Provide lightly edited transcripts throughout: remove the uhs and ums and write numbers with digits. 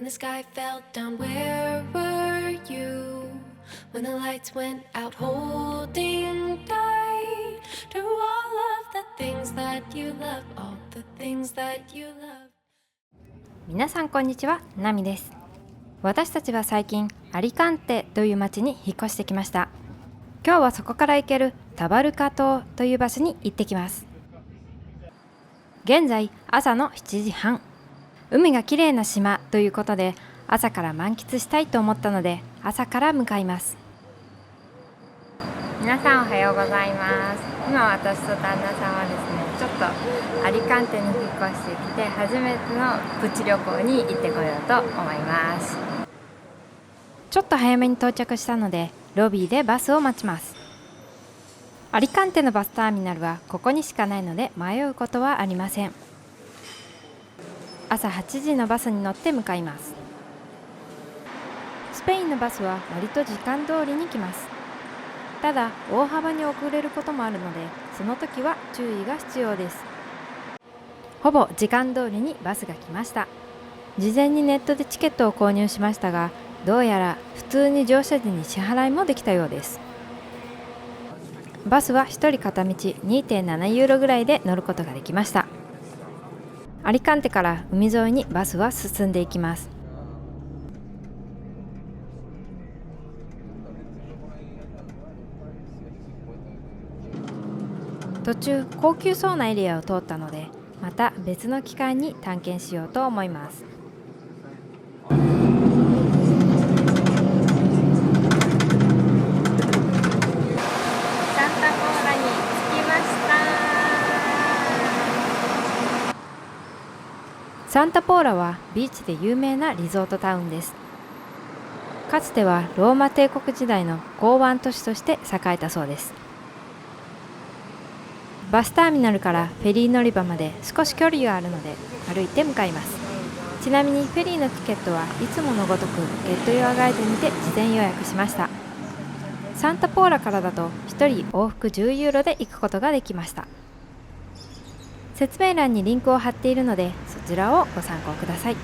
the sky fell down, where were you? When the lights went out, holding tight to all of the things that you love, all the things that you love. 皆さんこんにちは、ナミです。私たちは最近アリカンテという町に引っ越してきました。今日はそこから行けるタバルカ島という場所に行ってきます。現在朝の7時半。海が綺麗な島ということで朝から満喫したいと思ったので朝から向かいます。皆さんおはようございます。今私と旦那さんはですね、ちょっとアリカンテに引っ越してきて初めてのプチ旅行に行ってこようと思います。ちょっと早めに到着したのでロビーでバスを待ちます。アリカンテのバスターミナルはここにしかないので迷うことはありません。朝8時のバスに乗って向かいます。スペインのバスは割と時間通りに来ます。ただ大幅に遅れることもあるのでその時は注意が必要です。ほぼ時間通りにバスが来ました。事前にネットでチケットを購入しましたが、どうやら普通に乗車時に支払いもできたようです。バスは1人片道 2.7 ユーロぐらいで乗ることができました。アリカンテから海沿いにバスは進んでいきます。途中高級そうなエリアを通ったのでまた別の機会に探検しようと思います。サンタポーラに着きました。サンタポーラはビーチで有名なリゾートタウンです。かつてはローマ帝国時代の港湾都市として栄えたそうです。バスターミナルからフェリー乗り場まで少し距離があるので歩いて向かいます。ちなみにフェリーのチケットはいつものごとくゲットユアガイドにて事前予約しました。サンタポーラからだと1人往復10ユーロで行くことができました。説明欄にリンクを貼っているのでそちらをご参考ください。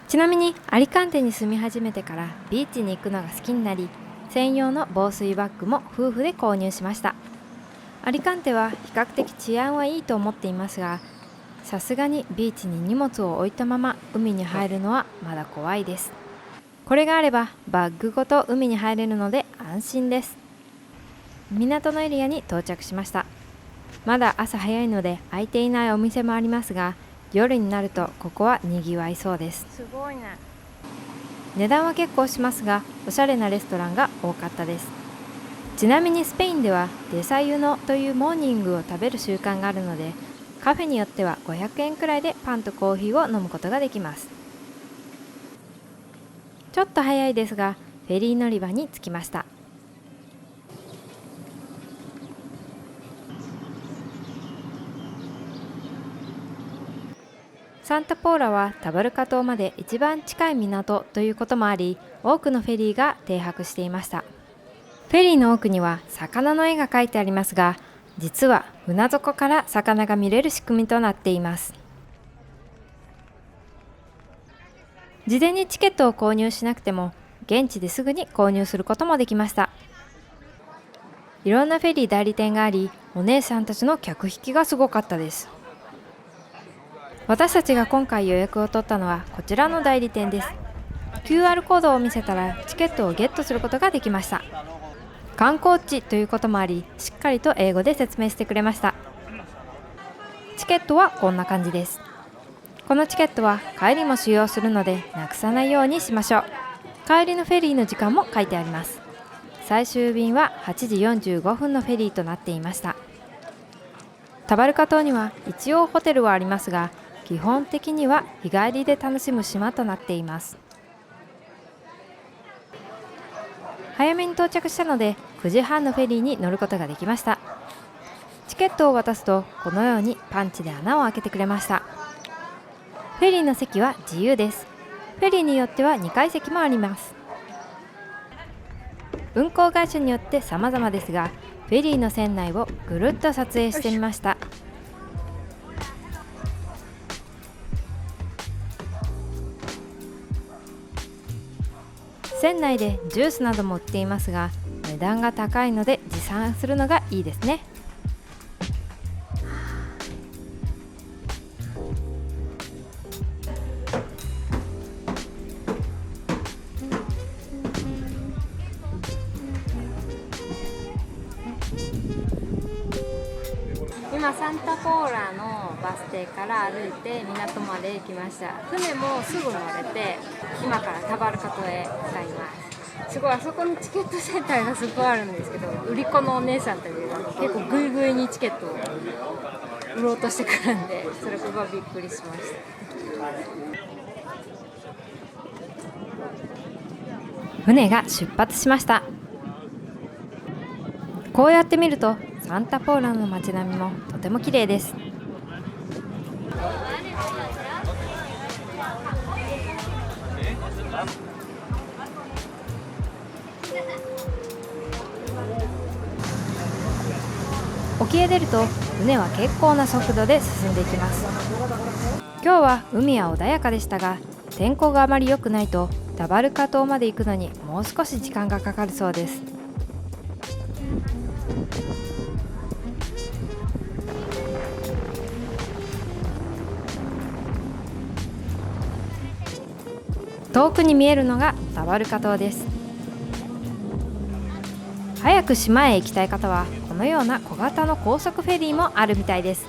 ちなみにアリカンテに住み始めてからビーチに行くのが好きになり、専用の防水バッグも夫婦で購入しました。アリカンテは比較的治安はいいと思っていますが、さすがにビーチに荷物を置いたまま海に入るのはまだ怖いです。これがあればバッグごと海に入れるので安心です。港のエリアに到着しました。まだ朝早いので開いていないお店もありますが、夜になるとここはにぎわいそうです。すごいね。値段は結構しますがおしゃれなレストランが多かったです。ちなみにスペインではデサユノというモーニングを食べる習慣があるので、カフェによっては500円くらいでパンとコーヒーを飲むことができます。ちょっと早いですがフェリー乗り場に着きました。サンタポーラはタバルカ島まで一番近い港ということもあり、多くのフェリーが停泊していました。フェリーの奥には魚の絵が描いてありますが、実は船底から魚が見れる仕組みとなっています。事前にチケットを購入しなくても現地ですぐに購入することもできました。いろんなフェリー代理店があり、お姉さんたちの客引きがすごかったです。私たちが今回予約を取ったのはこちらの代理店です。 QR コードを見せたらチケットをゲットすることができました。観光地ということもあり、しっかりと英語で説明してくれました。チケットはこんな感じです。このチケットは帰りも使用するのでなくさないようにしましょう。帰りのフェリーの時間も書いてあります。最終便は8時45分のフェリーとなっていました。タバルカ島には一応ホテルはありますが、基本的には日帰りで楽しむ島となっています。早めに到着したので9時半のフェリーに乗ることができました。チケットを渡すとこのようにパンチで穴を開けてくれました。フェリーの席は自由です。フェリーによっては2階席もあります。運航会社によって様々ですが、フェリーの船内をぐるっと撮影してみました。船内でジュースなども売っていますが、値段が高いので持参するのがいいですね。今サンタポーラのバス停から歩いて港まで行きました。船もすぐ乗れて、今からタバルカ島へ向かいます。すごい、あそこにチケットセンターがすごいあるんですけど、売り子のお姉さんたちが結構グイグイにチケットを売ろうとしてくるんで、それすごいびっくりしました。船が出発しました。こうやって見るとサンタポーラの街並みもとても綺麗です。沖へ出ると船は結構な速度で進んでいきます。今日は海は穏やかでしたが、天候があまり良くないとタバルカ島まで行くのにもう少し時間がかかるそうです。遠くに見えるのがタバルカ島です。早く島へ行きたい方はこのような小型の高速フェリーもあるみたいです。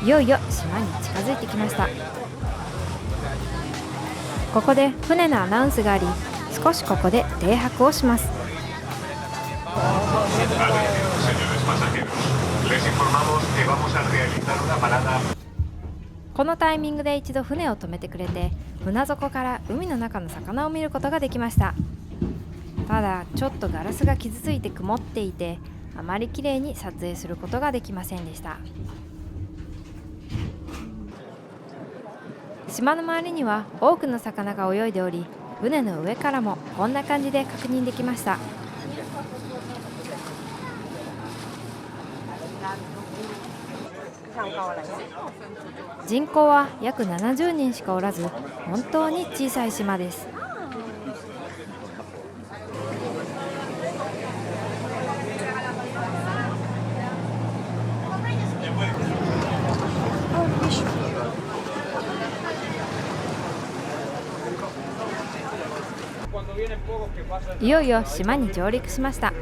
いよいよ島に近づいてきました。ここで船のアナウンスがあり、少しここで停泊をします。このタイミングで一度船を止めてくれて、船底から海の中の魚を見ることができました。ただちょっとガラスが傷ついて曇っていて、あまり綺麗に撮影することができませんでした。島の周りには多くの魚が泳いでおり、船の上からもこんな感じで確認できました。人口は約70人しかおらず、本当に小さい島です。いよいよ島に上陸しました。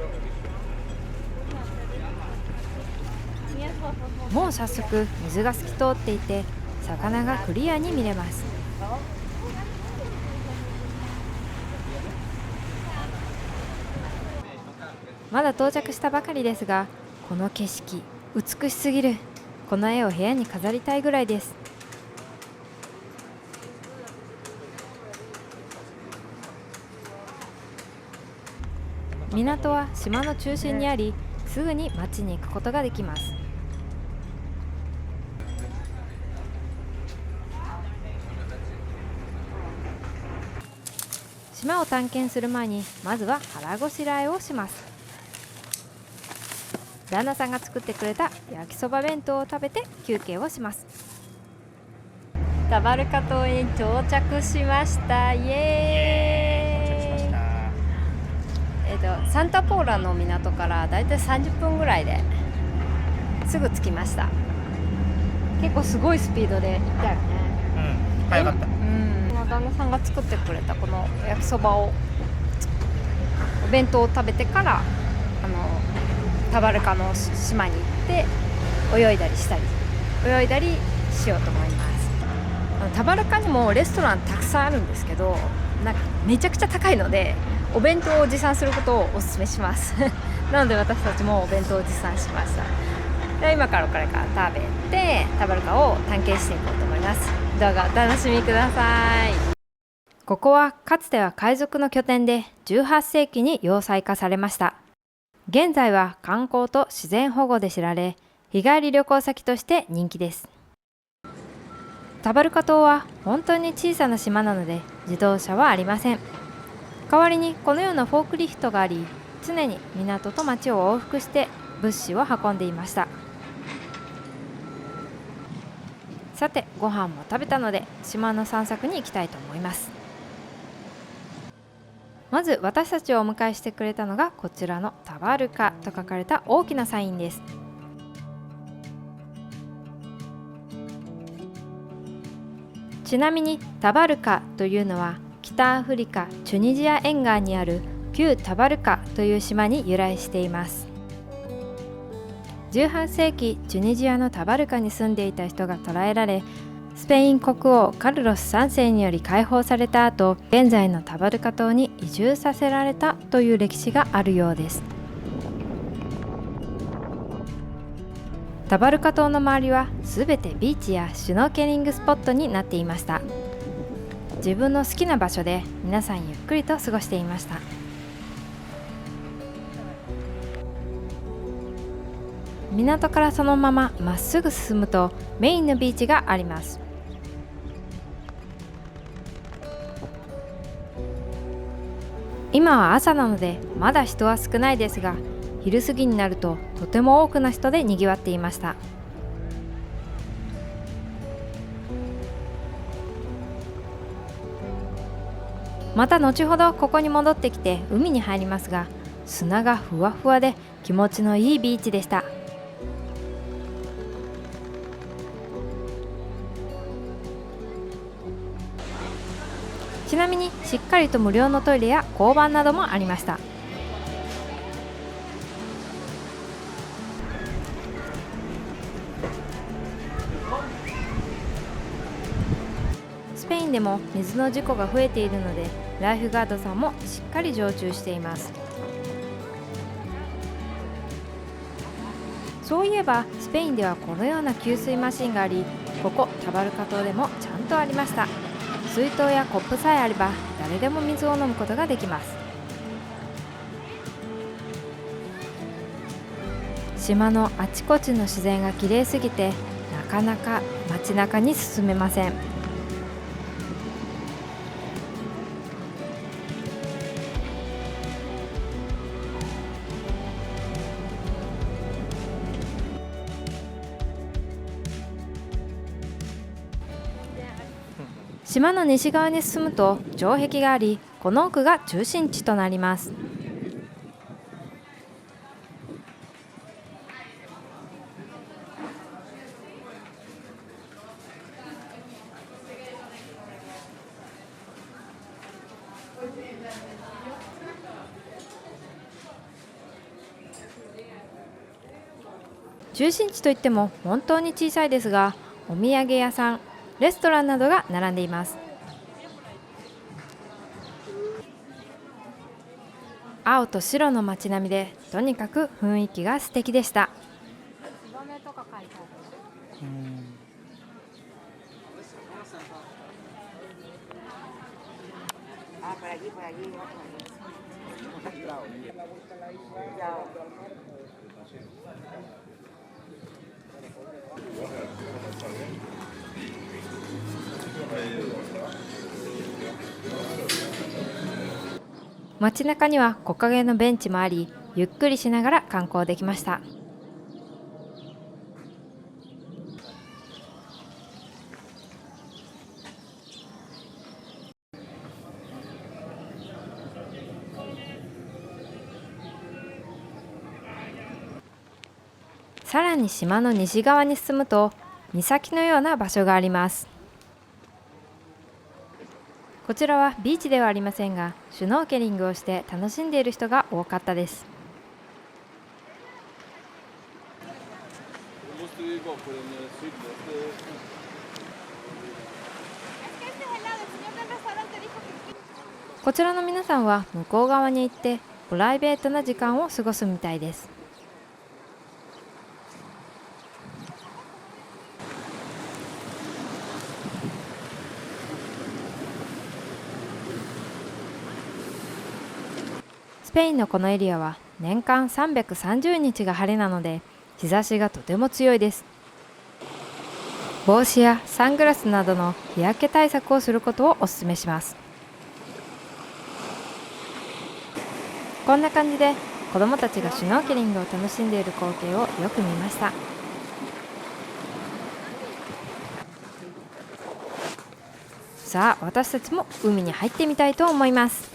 もう早速水が透き通っていて、魚がクリアに見れます。まだ到着したばかりですが、この景色美しすぎる。この絵を部屋に飾りたいぐらいです。港は島の中心にあり、すぐに町に行くことができます。島を探検する前にまずは腹ごしらえをします。旦那さんが作ってくれた焼きそば弁当を食べて休憩をします。タバルカ島に到着しました。イエーイ。サンタポーラの港からだいたい30分ぐらいですぐ着きました。結構すごいスピードで行ったよね。早かった。旦那さんが作ってくれたこの焼きそばを、お弁当を食べてからタバルカの島に行って泳いだりしようと思います。タバルカにもレストランたくさんあるんですけど、なんかめちゃくちゃ高いのでお弁当を持参することをお勧めしますなので私たちもお弁当を持参しました。で今からこれから食べてタバルカを探検していこうと思います。どうぞお楽しみください。ここはかつては海賊の拠点で18世紀に要塞化されました。現在は観光と自然保護で知られ、日帰り旅行先として人気です。タバルカ島は本当に小さな島なので自動車はありません。代わりにこのようなフォークリフトがあり、常に港と町を往復して物資を運んでいました。さてご飯も食べたので島の散策に行きたいと思います。まず私たちをお迎えしてくれたのがこちらのタバルカと書かれた大きなサインです。ちなみにタバルカというのは北アフリカ・チュニジア沿岸にある旧タバルカという島に由来しています。18世紀チュニジアのタバルカに住んでいた人が捕らえられ、スペイン国王カルロス3世により解放された後、現在のタバルカ島に移住させられたという歴史があるようです。タバルカ島の周りはすべてビーチやシュノーケリングスポットになっていました。自分の好きな場所で皆さんゆっくりと過ごしていました。港からそのまままっすぐ進むとメインのビーチがあります。今は朝なのでまだ人は少ないですが、昼過ぎになるととても多くの人でにぎわっていました。また後ほどここに戻ってきて海に入りますが、砂がふわふわで気持ちのいいビーチでした。ちなみにしっかりと無料のトイレや交番などもありました。スペインでも水の事故が増えているので、ライフガードさんもしっかり常駐しています。そういえばスペインではこのような給水マシンがあり、ここタバルカ島でもちゃんとありました。水筒やコップさえあれば誰でも水を飲むことができます。島のあちこちの自然がきれいすぎて、なかなか街中に進めません。島の西側に進むと城壁があり、この奥が中心地となります。中心地といっても本当に小さいですが、お土産屋さん、レストランなどが並んでいます。青と白の街並みでとにかく雰囲気が素敵でした。街中には木陰のベンチもあり、ゆっくりしながら観光できました。さらに島の西側に進むと岬のような場所があります。こちらはビーチではありませんが、シュノーケリングをして楽しんでいる人が多かったです。こちらの皆さんは向こう側に行ってプライベートな時間を過ごすみたいです。スペインのこのエリアは年間330日が晴れなので、日差しがとても強いです。帽子やサングラスなどの日焼け対策をすることをお勧めします。こんな感じで子どもたちがシュノーケリングを楽しんでいる光景をよく見ました。さあ私たちも海に入ってみたいと思います。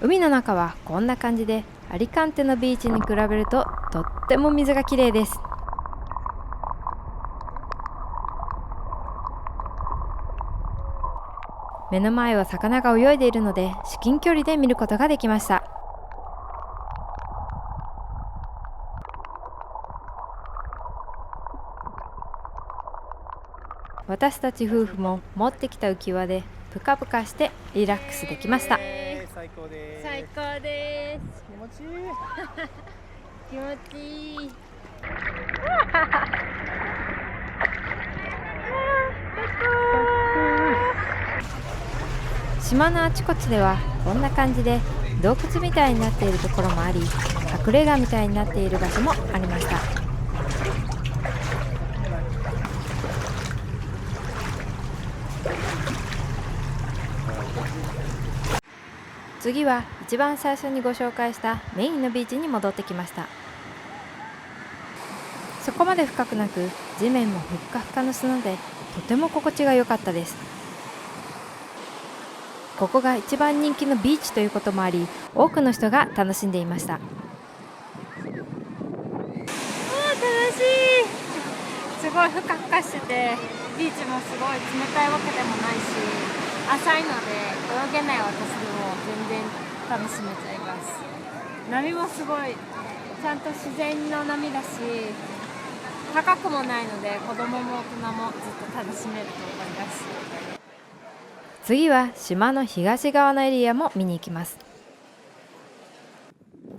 海の中はこんな感じで、アリカンテのビーチに比べるととっても水がきれいです。目の前を魚が泳いでいるので至近距離で見ることができました。私たち夫婦も持ってきた浮き輪でぷかぷかしてリラックスできました。最高です。最高です。気持ちいい。気持ちいい。島のあちこちではこんな感じで洞窟みたいになっているところもあり、隠れ家みたいになっている場所もありました。次は一番最初にご紹介したメインのビーチに戻ってきました。そこまで深くなく、地面もふっかふかの砂でとても心地が良かったです。ここが一番人気のビーチということもあり、多くの人が楽しんでいました。楽しい。すごいふかふかしてて、ビーチもすごい冷たいわけでもないし、浅いので泳げない私でも全然楽しめちゃいます。波もすごいちゃんと自然の波だし、高くもないので子供も大人もずっと楽しめると思います。次は島の東側のエリアも見に行きます。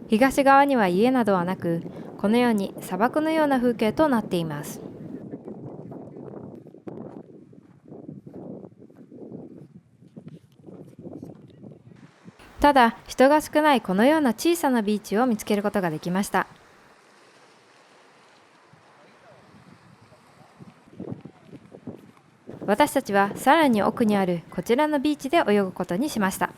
東側には家などはなく、このように砂漠のような風景となっています。ただ人が少ないこのような小さなビーチを見つけることができました。私たちはさらに奥にあるこちらのビーチで泳ぐことにしました。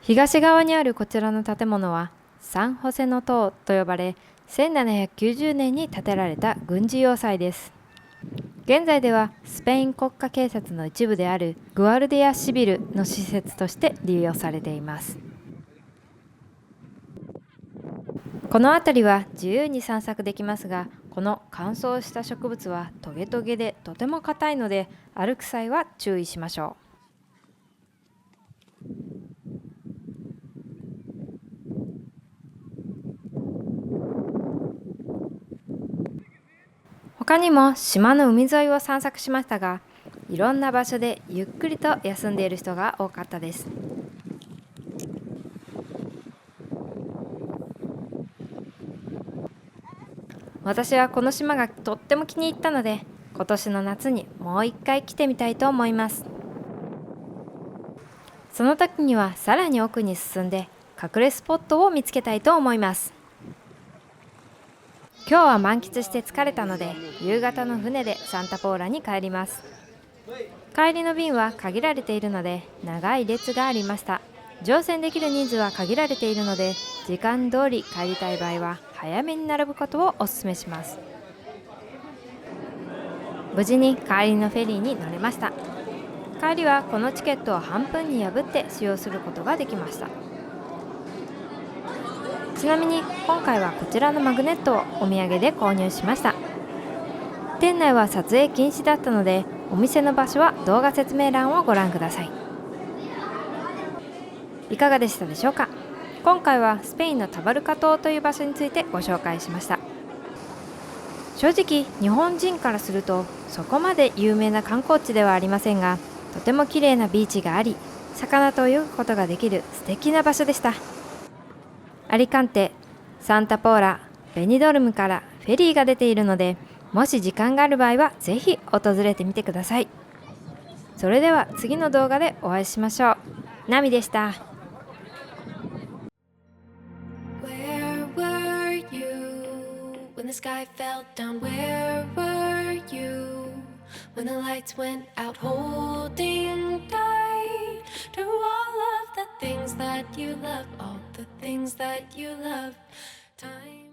東側にあるこちらの建物はサンホセの塔と呼ばれ、1790年に建てられた軍事要塞です。現在ではスペイン国家警察の一部であるグアルディアシビルの施設として利用されています。この辺りは自由に散策できますが、この乾燥した植物はトゲトゲでとても硬いので、歩く際は注意しましょう。他にも島の海沿いを散策しましたが、いろんな場所でゆっくりと休んでいる人が多かったです。私はこの島がとっても気に入ったので、今年の夏にもう一回来てみたいと思います。その時にはさらに奥に進んで隠れスポットを見つけたいと思います。今日は満喫して疲れたので、夕方の船でサンタポーラに帰ります。帰りの便は限られているので長い列がありました。乗船できる人数は限られているので、時間通り帰りたい場合は早めに並ぶことをお勧めします。無事に帰りのフェリーに乗れました。帰りはこのチケットを半分に破って使用することができました。ちなみに今回はこちらのマグネットをお土産で購入しました。店内は撮影禁止だったので、お店の場所は動画説明欄をご覧ください。いかがでしたでしょうか。今回はスペインのタバルカ島という場所についてご紹介しました。正直日本人からするとそこまで有名な観光地ではありませんが、とても綺麗なビーチがあり、魚と泳ぐことができる素敵な場所でした。アリカンテ、サンタポーラ、ベニドルムからフェリーが出ているので、もし時間がある場合はぜひ訪れてみてください。それでは次の動画でお会いしましょう。ナミでした。Where were you when the sky fell down? Where were you when the lights went out, holding tight to all of the things that you love, all the things that you love. Time